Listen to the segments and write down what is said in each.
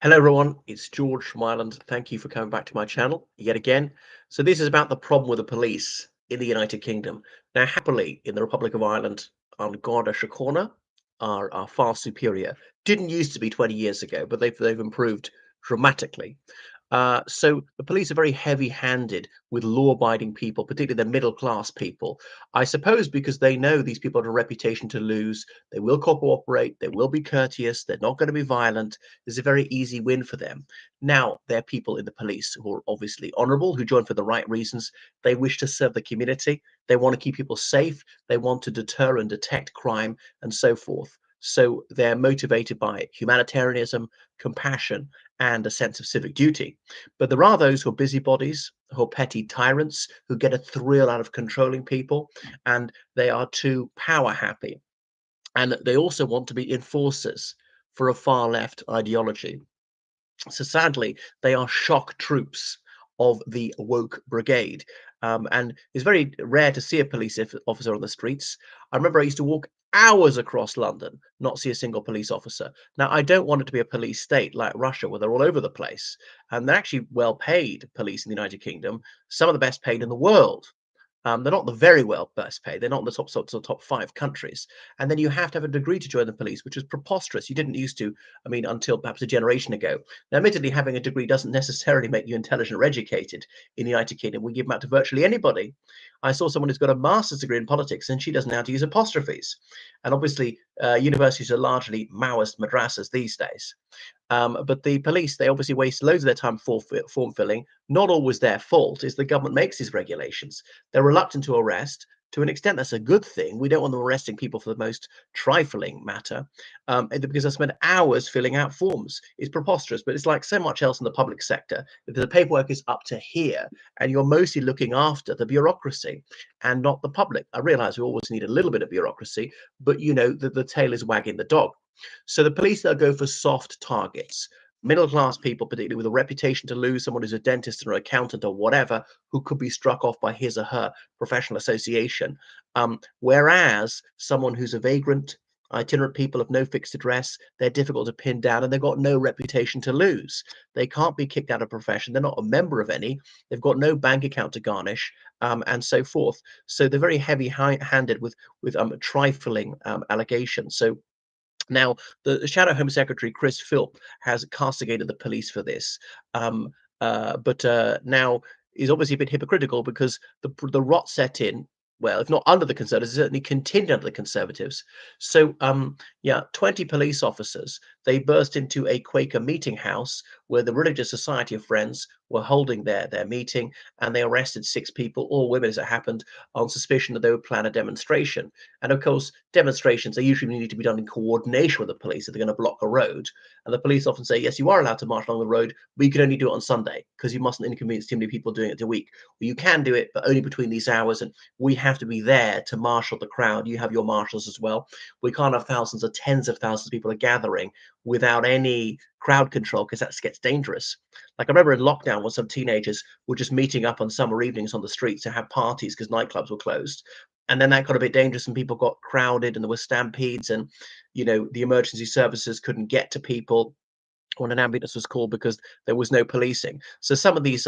Hello, everyone. It's George from Ireland. Thank you for coming back to my channel yet again. So this is about the problem with the police in the United Kingdom. Now, happily, in the Republic of Ireland, on Garda Síochána are far superior. Didn't used to be 20 years ago, but they've improved dramatically. So the police are very heavy-handed with law-abiding people, particularly the middle-class people. I suppose because they know these people have a reputation to lose. They will cooperate. They will be courteous. They're not going to be violent. It's a very easy win for them. Now, there are people in the police who are obviously honourable, who join for the right reasons. They wish to serve the community. They want to keep people safe. They want to deter and detect crime and so forth. So they're motivated by humanitarianism, compassion, and a sense of civic duty. But there are those who are busybodies, who are petty tyrants, who get a thrill out of controlling people, and they are too power happy. And they also want to be enforcers for a far left ideology. So sadly, they are shock troops of the woke brigade. And it's very rare to see a police officer on the streets. I remember I used to walk hours across London, not see a single police officer. Now, I don't want it to be a police state like Russia, where they're all over the place. And they're actually well paid police in the United Kingdom, some of the best paid in the world. They're not the very well best paid. They're not in the top five countries. And then you have to have a degree to join the police, which is preposterous. You didn't used to, I mean, until perhaps a generation ago. Now, admittedly, having a degree doesn't necessarily make you intelligent or educated in the United Kingdom. We give them out to virtually anybody. I saw someone who's got a master's degree in politics, and she doesn't know how to use apostrophes. And obviously, universities are largely Maoist madrasas these days. But the police, they obviously waste loads of their time form filling. Not always their fault, is the government makes these regulations. They're reluctant to arrest. To an extent, that's a good thing. We don't want them arresting people for the most trifling matter, because I spend hours filling out forms. It's preposterous, but it's like so much else in the public sector. The paperwork is up to here, and you're mostly looking after the bureaucracy and not the public. I realize we always need a little bit of bureaucracy, but you know, the tail is wagging the dog. So the police, they'll go for soft targets. Middle class people, particularly with a reputation to lose, someone who's a dentist or accountant or whatever, who could be struck off by his or her professional association. Whereas someone who's a vagrant, itinerant people of no fixed address, they're difficult to pin down and they've got no reputation to lose. They can't be kicked out of profession. They're not a member of any. They've got no bank account to garnish, and so forth. So they're very heavy-handed with trifling allegations. So now, the Shadow Home Secretary, Chris Philp, has castigated the police for this. But now is obviously a bit hypocritical because the rot set in, well, if not under the Conservatives, it certainly continued under the Conservatives. So, yeah, 20 police officers, they burst into a Quaker meeting house where the Religious Society of Friends were holding their meeting, and they arrested 6 people, all women as it happened, on suspicion that they would plan a demonstration. And of course, demonstrations, they usually need to be done in coordination with the police if they're going to block a road. And the police often say, yes, you are allowed to march along the road, but you can only do it on Sunday because you mustn't inconvenience too many people doing it a week. Well, you can do it, but only between these hours. And we have to be there to marshal the crowd. You have your marshals as well. We can't have thousands or tens of thousands of people are gathering without any crowd control because that gets dangerous. Like I remember in lockdown when some teenagers were just meeting up on summer evenings on the streets to have parties because nightclubs were closed. And then that got a bit dangerous and people got crowded and there were stampedes and, you know, the emergency services couldn't get to people when an ambulance was called because there was no policing. So some of these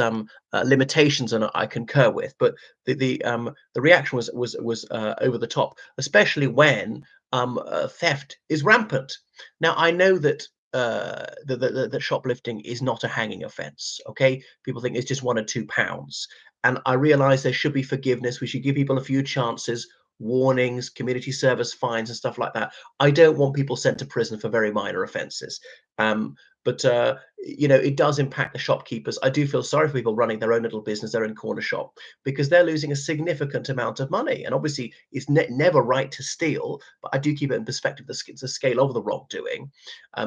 limitations and I concur with, but the reaction was over the top, especially when theft is rampant. Now I know that the shoplifting is not a hanging offence. Okay, people think it's just £1 or £2, and I realise there should be forgiveness. We should give people a few chances, warnings, community service fines, and stuff like that. I don't want people sent to prison for very minor offences. But you know, it does impact the shopkeepers. I do feel sorry for people running their own little business, their own corner shop, because they're losing a significant amount of money. And obviously, it's never right to steal, but I do keep it in perspective the scale of the wrongdoing.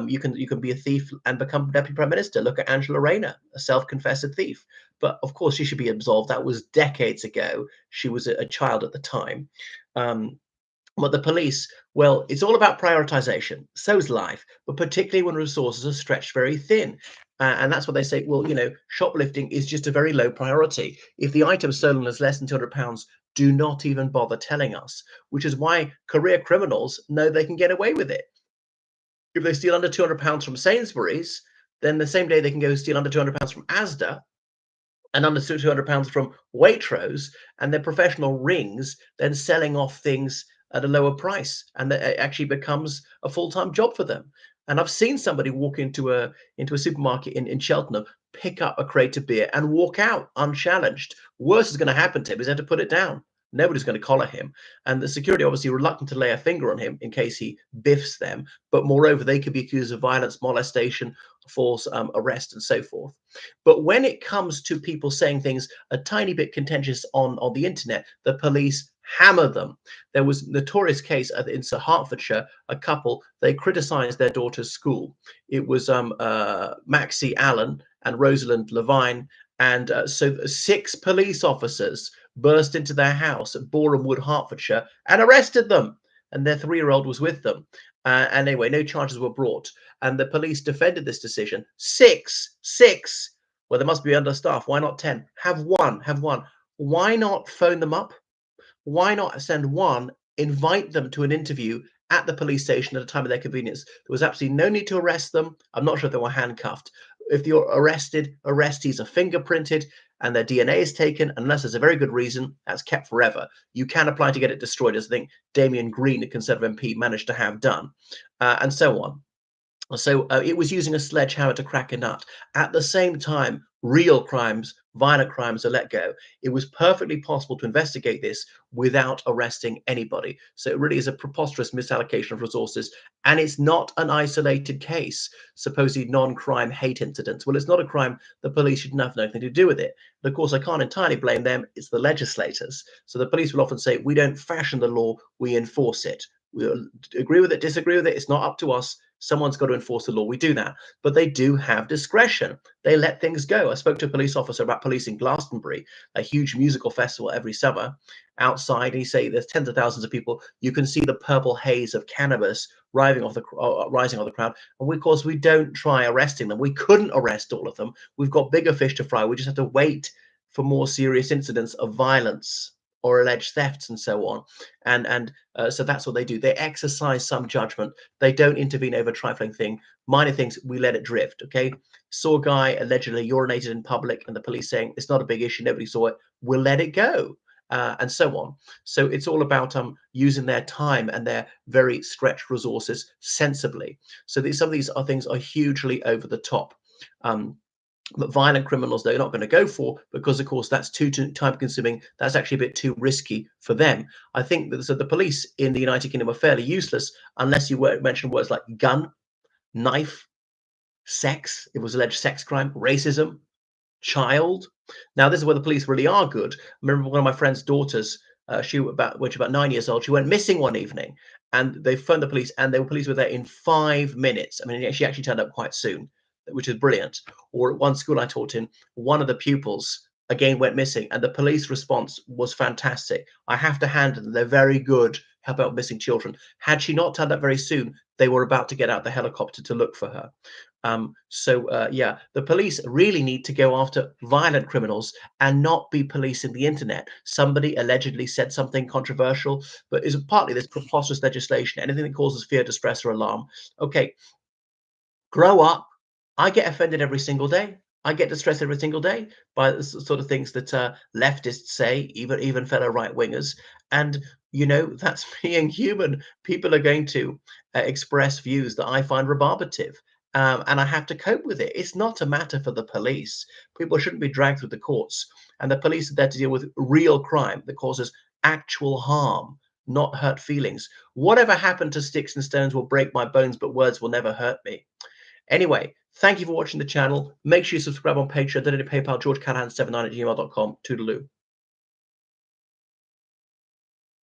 You can be a thief and become deputy prime minister. Look at Angela Rayner, a self-confessed thief. But of course, she should be absolved. That was decades ago. She was a child at the time. Um, but the police, well, it's all about prioritization. So is life, but particularly when resources are stretched very thin. And that's what they say. Well, you know, shoplifting is just a very low priority. If the item stolen is less than £200, do not even bother telling us, which is why career criminals know they can get away with it. If they steal under £200 from Sainsbury's, then the same day they can go steal under £200 from Asda and under £200 from Waitrose, and their professional rings then selling off things at a lower price, and that it actually becomes a full-time job for them. And I've seen somebody walk into a supermarket in Cheltenham, pick up a crate of beer, and walk out unchallenged. Worse is going to happen to him. He's had to put it down. Nobody's going to collar him, and the security obviously reluctant to lay a finger on him in case he biffs them. But moreover, they could be accused of violence, molestation, false arrest, and so forth. But when it comes to people saying things a tiny bit contentious on the internet, the police hammer them. There was a notorious case in Hertfordshire, a couple, they criticized their daughter's school. It was Maxie Allen and Rosalind Levine. And so 6 police officers burst into their house at Boreham Wood, Hertfordshire, and arrested them. And their 3-year-old was with them. And anyway, no charges were brought. And the police defended this decision. Six. Well, they must be understaffed. Why not 10? Have one. Why not phone them up? Why not send one, invite them to an interview at the police station at a time of their convenience? There was absolutely no need to arrest them. I'm not sure if they were handcuffed. If you're arrested, arrestees are fingerprinted and their DNA is taken, unless there's a very good reason, that's kept forever. You can apply to get it destroyed, as I think Damien Green, a Conservative MP, managed to have done, and so on. So it was using a sledgehammer to crack a nut. At the same time, real crimes, violent crimes are let go. It was perfectly possible to investigate this without arresting anybody. So it really is a preposterous misallocation of resources. And it's not an isolated case, supposedly non-crime hate incidents. Well, it's not a crime. The police shouldn't have nothing to do with it. But of course, I can't entirely blame them. It's the legislators. So the police will often say, we don't fashion the law, we enforce it. We'll agree with it, disagree with it. It's not up to us. Someone's got to enforce the law. We do that. But they do have discretion. They let things go. I spoke to a police officer about policing Glastonbury, a huge musical festival every summer outside. And he said there's tens of thousands of people. You can see the purple haze of cannabis rising off the crowd. And of course, we don't try arresting them. We couldn't arrest all of them. We've got bigger fish to fry. We just have to wait for more serious incidents of violence or alleged thefts and so on. So that's what they do. They exercise some judgment. They don't intervene over trifling minor things. We let it drift. Okay. Saw a guy allegedly urinated in public and the police saying it's not a big issue. Nobody saw it. We'll let it go. And so on. So it's all about using their time and their very stretched resources sensibly. So some of these things are hugely over the top. But violent criminals, they're not going to go for, because, of course, that's too time consuming. That's actually a bit too risky for them. I think that the police in the United Kingdom are fairly useless unless you mention words like gun, knife, sex. It was alleged sex crime, racism, child. Now, this is where the police really are good. I remember one of my friend's daughters, when she was about 9 years old, she went missing one evening, and they phoned the police, and the police were there in 5 minutes. I mean, she actually turned up quite soon, which is brilliant. Or at one school I taught in, one of the pupils again went missing, and the police response was fantastic. I have to hand them; they're very good help out missing children. Had she not turned up very soon, they were about to get out the helicopter to look for her. Yeah, the police really need to go after violent criminals and not be policing the internet. Somebody allegedly said something controversial, but is partly this preposterous legislation, anything that causes fear, distress, or alarm. Okay, grow up. I get offended every single day. I get distressed every single day by the sort of things that leftists say, even fellow right wingers. And that's being human. People are going to express views that I find rebarbative, and I have to cope with it. It's not a matter for the police. People shouldn't be dragged through the courts, and the police are there to deal with real crime that causes actual harm, not hurt feelings. Whatever happened to sticks and stones will break my bones, but words will never hurt me. Anyway, thank you for watching the channel. Make sure you subscribe on Patreon, donate to PayPal, georgecallahan79@gmail.com. Toodaloo.